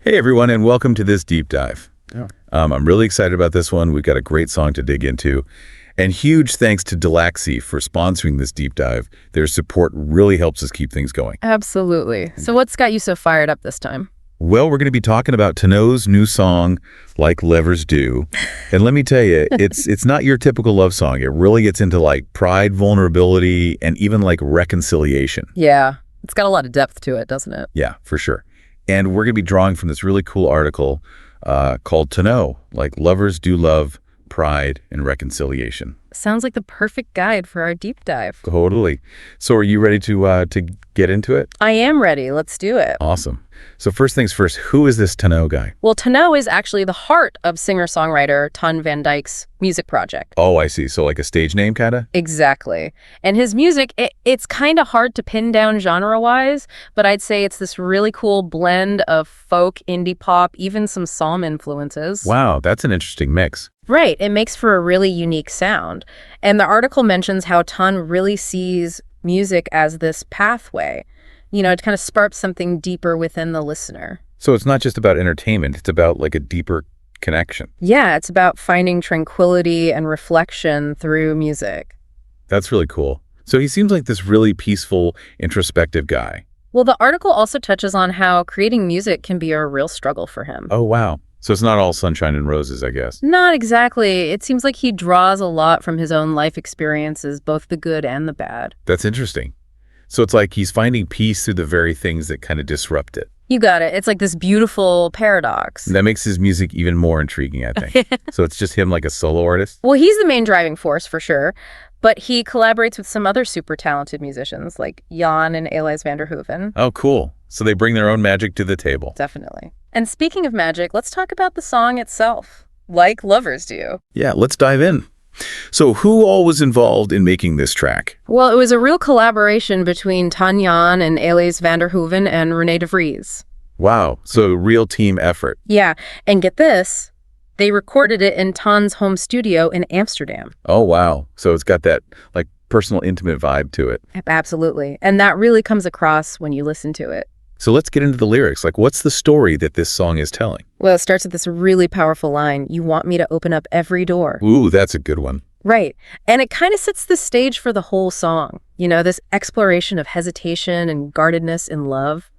Hey everyone, and welcome to this deep dive. Yeah. I'm really excited about this one. We've got a great song to dig into. And huge thanks to Dulaxi for sponsoring this deep dive. Their support really helps us keep things going. Absolutely. So what's got you so fired up this time? Well, we're going to be talking about Tonneau's new song, Like Lovers Do. And let me tell you, it's not your typical love song. It really gets into like pride, vulnerability, and even like reconciliation. Yeah. It's got a lot of depth to it, doesn't it? Yeah, for sure. And we're going to be drawing from this really cool article called Tonneau, Like Lovers Do Love, Pride, and Reconciliation. Sounds like the perfect guide for our deep dive. Totally. So are you ready to get into it? I am ready. Let's do it. Awesome. So first things first, who is this Tonneau guy? Well, Tonneau is actually the heart of singer-songwriter Ton van Dijk's music project. Oh, I see. So like a stage name, kind of? Exactly. And his music, it's kind of hard to pin down genre-wise, but I'd say it's this really cool blend of folk, indie pop, even some psalm influences. Wow, that's an interesting mix. Right. It makes for a really unique sound. And the article mentions how Ton really sees music as this pathway, to kind of spark something deeper within the listener. So it's not just about entertainment. It's about like a deeper connection. Yeah, it's about finding tranquility and reflection through music. That's really cool. So he seems like this really peaceful, introspective guy. Well, the article also touches on how creating music can be a real struggle for him. Oh, wow. So it's not all sunshine and roses, I guess. Not exactly. It seems like he draws a lot from his own life experiences, both the good and the bad. That's interesting. So it's like he's finding peace through the very things that kind of disrupt it. You got it. It's like this beautiful paradox. That makes his music even more intriguing, I think. So it's just him like a solo artist? Well, he's the main driving force for sure, but he collaborates with some other super talented musicians like Jan and Elias van der Hoeven. Oh, cool. So they bring their own magic to the table. Definitely. And speaking of magic, let's talk about the song itself, Like Lovers Do. Yeah, let's dive in. So who all was involved in making this track? Well, it was a real collaboration between Ton Jan and Elias van der Hoeven and René de Vries. Wow, so real team effort. Yeah, and get this, they recorded it in Ton's home studio in Amsterdam. Oh, wow. So it's got that like personal, intimate vibe to it. Absolutely. And that really comes across when you listen to it. So let's get into the lyrics. Like, what's the story that this song is telling? Well, it starts with this really powerful line, "You want me to open up every door." Ooh, that's a good one. Right. And it kind of sets the stage for the whole song. This exploration of hesitation and guardedness in love.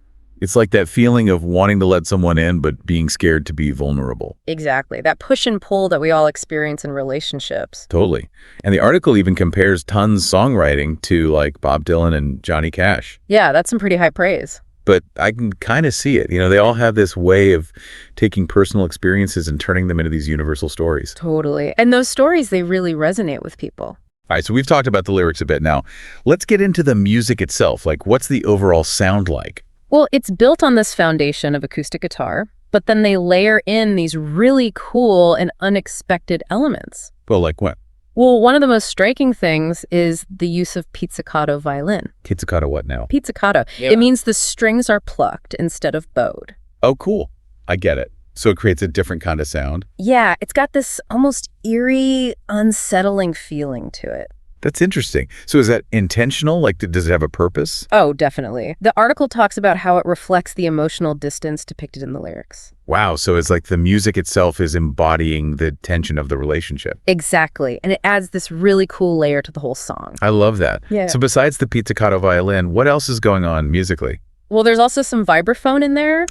It's like that feeling of wanting to let someone in, but being scared to be vulnerable. Exactly. That push and pull that we all experience in relationships. Totally. And the article even compares Ton's songwriting to like Bob Dylan and Johnny Cash. Yeah, that's some pretty high praise. But I can kind of see it. They all have this way of taking personal experiences and turning them into these universal stories. Totally. And those stories, they really resonate with people. All right, so we've talked about the lyrics a bit now. Let's get into the music itself. Like, what's the overall sound like? Well, it's built on this foundation of acoustic guitar, but then they layer in these really cool and unexpected elements. Well, like what? Well, one of the most striking things is the use of pizzicato violin. Pizzicato what now? Pizzicato. Yeah. It means the strings are plucked instead of bowed. Oh, cool. I get it. So it creates a different kind of sound. Yeah, it's got this almost eerie, unsettling feeling to it. That's interesting. So is that intentional? Like, does it have a purpose? Oh, definitely. The article talks about how it reflects the emotional distance depicted in the lyrics. Wow, so it's like the music itself is embodying the tension of the relationship. Exactly. And it adds this really cool layer to the whole song. I love that. Yeah. So besides the pizzicato violin, what else is going on musically? Well, there's also some vibraphone in there,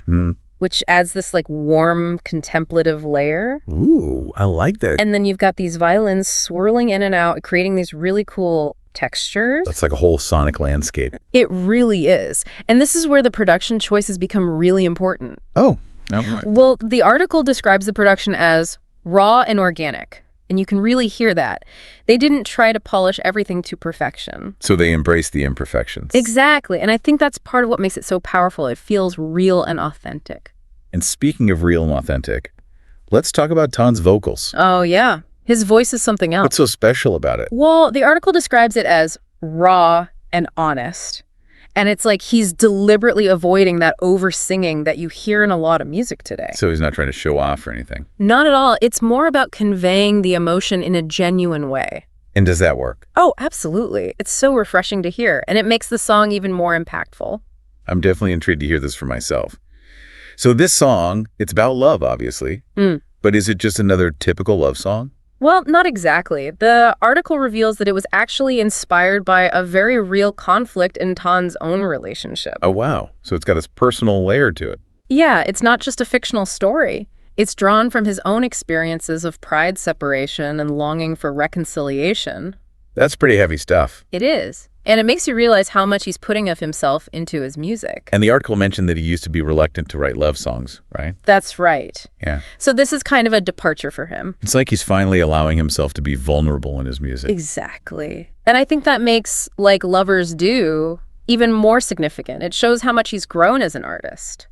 which adds this like warm, contemplative layer. Ooh, I like that. And then you've got these violins swirling in and out, creating these really cool textures. That's like a whole sonic landscape. It really is. And this is where the production choices become really important. Oh, right. Well, the article describes the production as raw and organic. And you can really hear that. They didn't try to polish everything to perfection. So they embrace the imperfections. Exactly. And I think that's part of what makes it so powerful. It feels real and authentic. And speaking of real and authentic, let's talk about Ton's vocals. Oh, yeah. His voice is something else. What's so special about it? Well, the article describes it as raw and honest. And it's like he's deliberately avoiding that over-singing that you hear in a lot of music today. So he's not trying to show off or anything? Not at all. It's more about conveying the emotion in a genuine way. And does that work? Oh, absolutely. It's so refreshing to hear, and it makes the song even more impactful. I'm definitely intrigued to hear this for myself. So this song, it's about love, obviously. Mm. But is it just another typical love song? Well, not exactly. The article reveals that it was actually inspired by a very real conflict in Ton's own relationship. Oh, wow. So it's got this personal layer to it. Yeah, it's not just a fictional story. It's drawn from his own experiences of pride separation and longing for reconciliation. That's pretty heavy stuff. It is. And it makes you realize how much he's putting of himself into his music. And the article mentioned that he used to be reluctant to write love songs, right? That's right. Yeah. So this is kind of a departure for him. It's like he's finally allowing himself to be vulnerable in his music. Exactly. And I think that makes Like Lovers Do even more significant. It shows how much he's grown as an artist.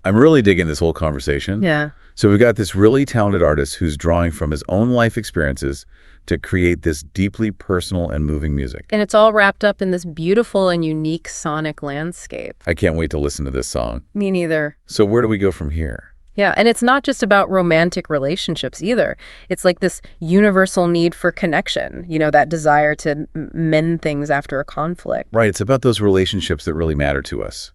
I'm really digging this whole conversation. Yeah. So we've got this really talented artist who's drawing from his own life experiences to create this deeply personal and moving music. And it's all wrapped up in this beautiful and unique sonic landscape. I can't wait to listen to this song. Me neither. So where do we go from here? Yeah, and it's not just about romantic relationships either. It's like this universal need for connection, that desire to mend things after a conflict. Right, it's about those relationships that really matter to us,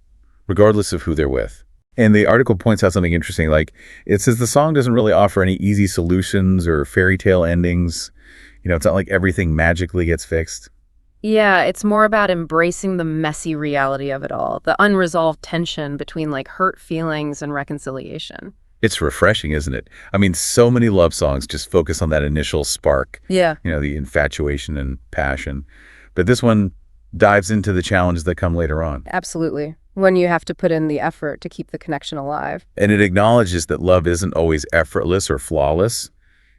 regardless of who they're with. And the article points out something interesting, like it says the song doesn't really offer any easy solutions or fairy tale endings. It's not like everything magically gets fixed. Yeah, it's more about embracing the messy reality of it all, the unresolved tension between hurt feelings and reconciliation. It's refreshing, isn't it? I mean, so many love songs just focus on that initial spark. Yeah. The infatuation and passion. But this one dives into the challenges that come later on. Absolutely. When you have to put in the effort to keep the connection alive. And it acknowledges that love isn't always effortless or flawless.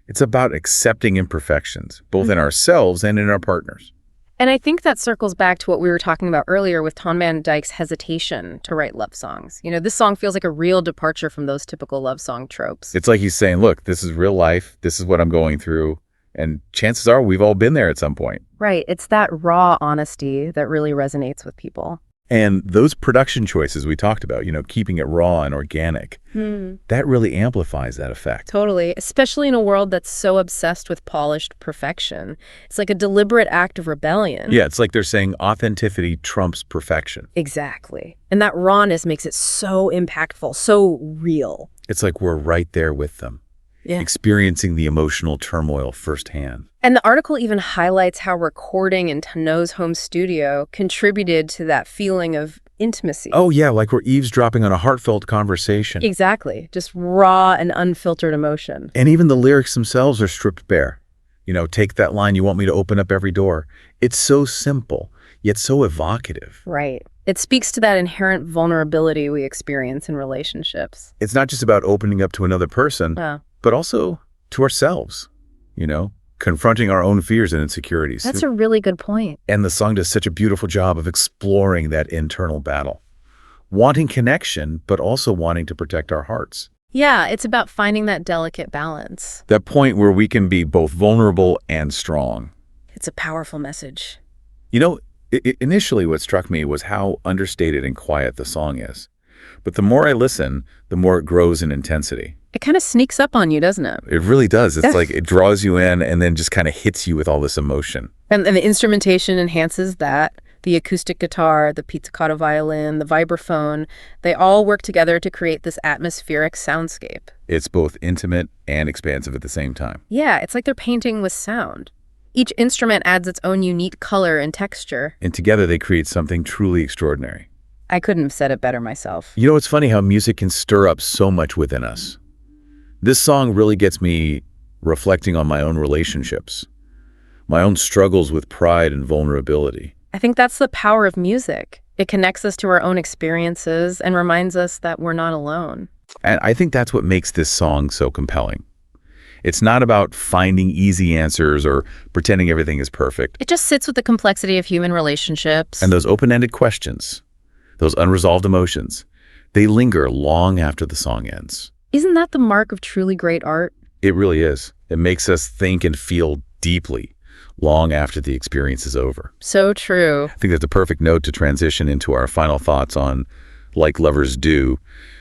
It's about accepting imperfections, both in ourselves and in our partners. And I think that circles back to what we were talking about earlier with Ton van Dijk's hesitation to write love songs. This song feels like a real departure from those typical love song tropes. It's like he's saying, look, this is real life. This is what I'm going through. And chances are we've all been there at some point. Right. It's that raw honesty that really resonates with people. And those production choices we talked about, keeping it raw and organic, that really amplifies that effect. Totally. Especially in a world that's so obsessed with polished perfection. It's like a deliberate act of rebellion. Yeah, it's like they're saying authenticity trumps perfection. Exactly. And that rawness makes it so impactful, so real. It's like we're right there with them. Yeah. Experiencing the emotional turmoil firsthand. And the article even highlights how recording in Tonneau's home studio contributed to that feeling of intimacy. Oh, yeah, like we're eavesdropping on a heartfelt conversation. Exactly. Just raw and unfiltered emotion. And even the lyrics themselves are stripped bare. Take that line, you want me to open up every door. It's so simple, yet so evocative. Right. It speaks to that inherent vulnerability we experience in relationships. It's not just about opening up to another person, but also to ourselves, confronting our own fears and insecurities. That's a really good point. And the song does such a beautiful job of exploring that internal battle, wanting connection, but also wanting to protect our hearts. Yeah, it's about finding that delicate balance. That point where we can be both vulnerable and strong. It's a powerful message. Initially what struck me was how understated and quiet the song is. But the more I listen, the more it grows in intensity. It kind of sneaks up on you, doesn't it? It really does. It's like it draws you in and then just kind of hits you with all this emotion. And the instrumentation enhances that. The acoustic guitar, the pizzicato violin, the vibraphone, they all work together to create this atmospheric soundscape. It's both intimate and expansive at the same time. Yeah, it's like they're painting with sound. Each instrument adds its own unique color and texture. And together they create something truly extraordinary. I couldn't have said it better myself. It's funny how music can stir up so much within us. This song really gets me reflecting on my own relationships, my own struggles with pride and vulnerability. I think that's the power of music. It connects us to our own experiences and reminds us that we're not alone. And I think that's what makes this song so compelling. It's not about finding easy answers or pretending everything is perfect. It just sits with the complexity of human relationships. And those open-ended questions, those unresolved emotions, they linger long after the song ends. Isn't that the mark of truly great art? It really is. It makes us think and feel deeply long after the experience is over. So true. I think that's a perfect note to transition into our final thoughts on Like Lovers Do.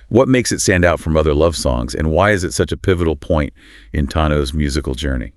What makes it stand out from other love songs, and why is it such a pivotal point in Tonneau's musical journey?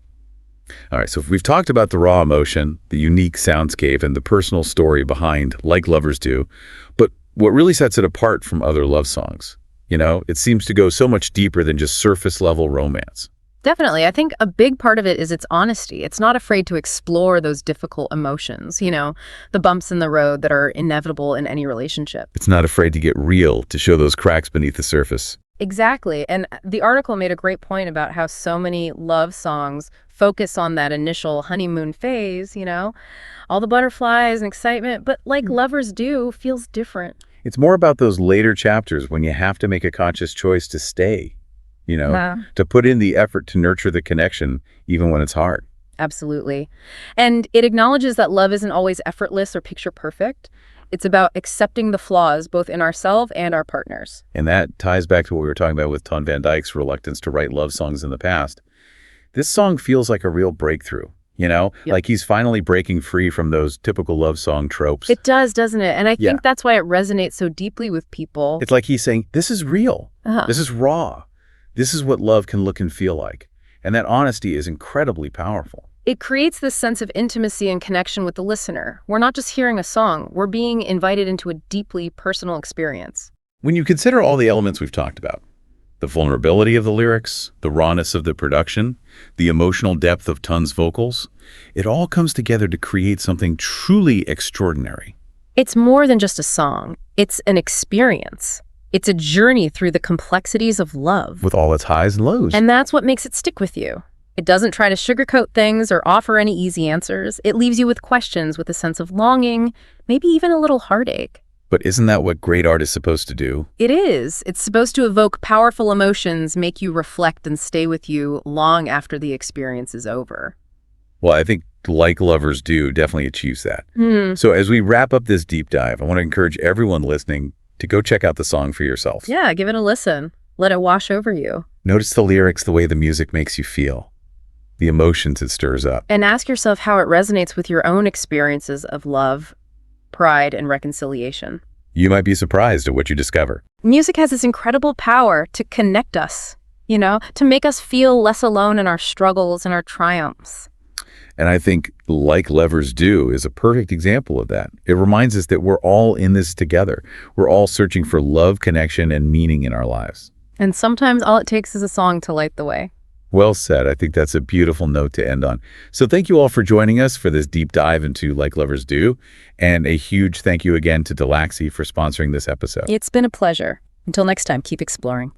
All right, so we've talked about the raw emotion, the unique soundscape, and the personal story behind Like Lovers Do, but what really sets it apart from other love songs? It seems to go so much deeper than just surface-level romance. Definitely. I think a big part of it is its honesty. It's not afraid to explore those difficult emotions, the bumps in the road that are inevitable in any relationship. It's not afraid to get real, to show those cracks beneath the surface. Exactly. And the article made a great point about how so many love songs focus on that initial honeymoon phase, all the butterflies and excitement, but like Lovers Do, feels different. It's more about those later chapters when you have to make a conscious choice to stay, to put in the effort to nurture the connection, even when it's hard. Absolutely. And it acknowledges that love isn't always effortless or picture perfect. It's about accepting the flaws both in ourselves and our partners. And that ties back to what we were talking about with Ton van Dijk's reluctance to write love songs in the past. This song feels like a real breakthrough, Yep. like he's finally breaking free from those typical love song tropes. It does, doesn't it? And I think that's why it resonates so deeply with people. It's like he's saying, this is real. This is raw. This is what love can look and feel like. And that honesty is incredibly powerful. It creates this sense of intimacy and connection with the listener. We're not just hearing a song, we're being invited into a deeply personal experience. When you consider all the elements we've talked about, the vulnerability of the lyrics, the rawness of the production, the emotional depth of Ton's vocals, it all comes together to create something truly extraordinary. It's more than just a song. It's an experience. It's a journey through the complexities of love. With all its highs and lows. And that's what makes it stick with you. It doesn't try to sugarcoat things or offer any easy answers. It leaves you with questions, with a sense of longing, maybe even a little heartache. But isn't that what great art is supposed to do? It is. It's supposed to evoke powerful emotions, make you reflect, and stay with you long after the experience is over. Well, I think Like Lovers Do definitely achieves that. So as we wrap up this deep dive, I want to encourage everyone listening to go check out the song for yourself. Yeah, give it a listen. Let it wash over you. Notice the lyrics, the way the music makes you feel, the emotions it stirs up. And ask yourself how it resonates with your own experiences of love, pride, and reconciliation. You might be surprised at what you discover. Music has this incredible power to connect us, to make us feel less alone in our struggles and our triumphs. And I think Like Lovers Do is a perfect example of that. It reminds us that we're all in this together. We're all searching for love, connection, and meaning in our lives. And sometimes all it takes is a song to light the way. Well said. I think that's a beautiful note to end on. So thank you all for joining us for this deep dive into Like Lovers Do. And a huge thank you again to Dulaxi for sponsoring this episode. It's been a pleasure. Until next time, keep exploring.